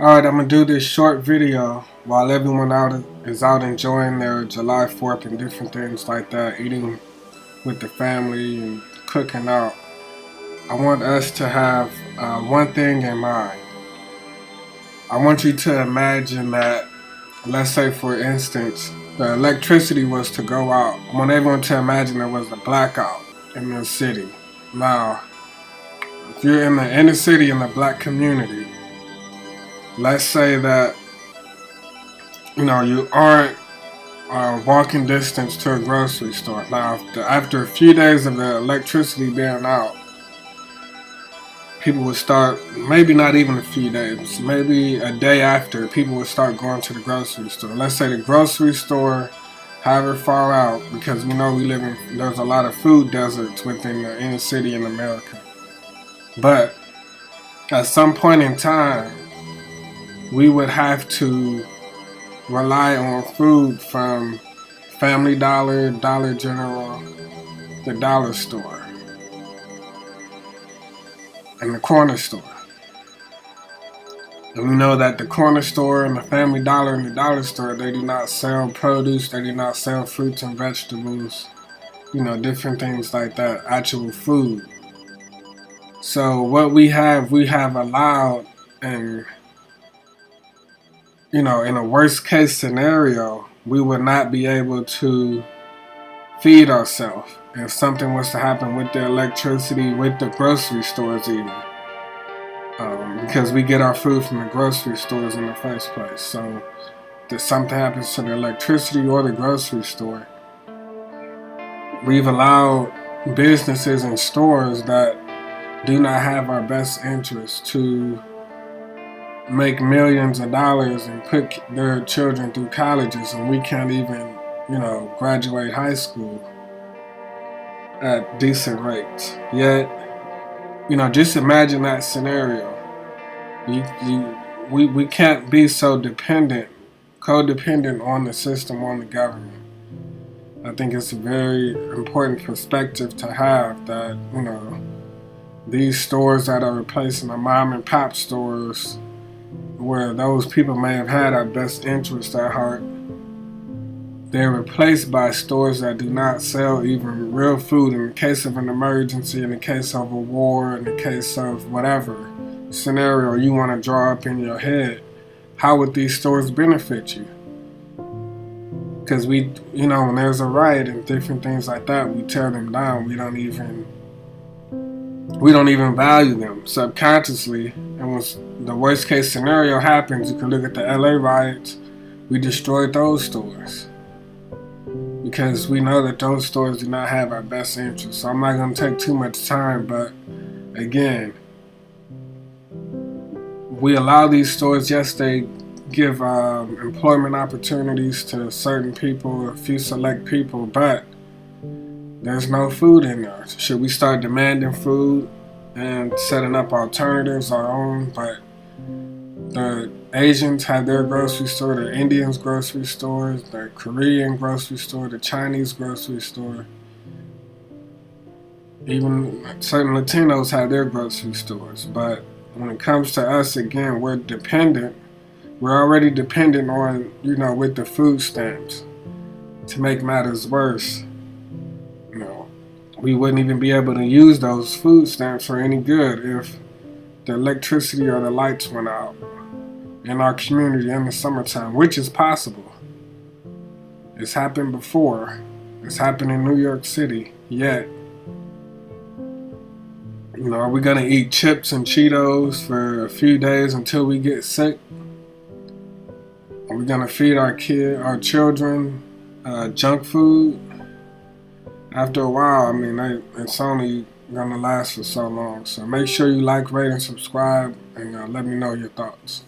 Alright, I'm gonna do this short video while everyone is out enjoying their July 4th and different things like that, eating with the family and cooking out. I want us to have one thing in mind. I want you to imagine that, let's say for instance, the electricity was to go out. I want everyone to imagine there was a blackout in the city. Now, if you're in the inner city in the black community, let's say that you aren't walking distance to a grocery store. Now, after a few days of the electricity being out, people would start, maybe not even a few days, maybe a day after, people would start going to the grocery store. Let's say the grocery store, however far out, because we know there's a lot of food deserts within the inner city in America. But at some point in time, we would have to rely on food from Family Dollar, Dollar General, the dollar store, and the corner store. And we know that the corner store and the Family Dollar and the dollar store, they do not sell produce, they do not sell fruits and vegetables, different things like that, actual food. So what we have allowed, and in a worst case scenario, we would not be able to feed ourselves if something was to happen with the electricity, with the grocery stores even. Because we get our food from the grocery stores in the first place. So if something happens to the electricity or the grocery store, we've allowed businesses and stores that do not have our best interests to make millions of dollars and put their children through colleges, and we can't even, graduate high school at decent rates. Yet, just imagine that scenario. We can't be so codependent on the system, on the government. I think it's a very important perspective to have that, these stores that are replacing the mom and pop stores, where those people may have had our best interest at heart, they're replaced by stores that do not sell even real food in the case of an emergency, in the case of a war, in the case of whatever scenario you want to draw up in your head. How would these stores benefit you? Because when there's a riot and different things like that, we tear them down. We don't even value them subconsciously. And when the worst case scenario happens, you can look at the LA riots. We destroyed those stores because we know that those stores do not have our best interests. So I'm not going to take too much time, but again, we allow these stores, yes, they give employment opportunities to certain people, a few select people, but there's no food in there. Should we start demanding food and setting up alternatives, our own? But the Asians have their grocery store, the Indians grocery stores, the Korean grocery store, the Chinese grocery store. Even certain Latinos have their grocery stores. But when it comes to us, again, we're dependent. We're already dependent on, with the food stamps. To make matters worse, we wouldn't even be able to use those food stamps for any good if the electricity or the lights went out in our community in the summertime, which is possible. It's happened before. It's happened in New York City. Yet, are we going to eat chips and Cheetos for a few days until we get sick? Are we going to feed our children junk food? After a while, it's only going to last for so long. So make sure you like, rate, and subscribe, and let me know your thoughts.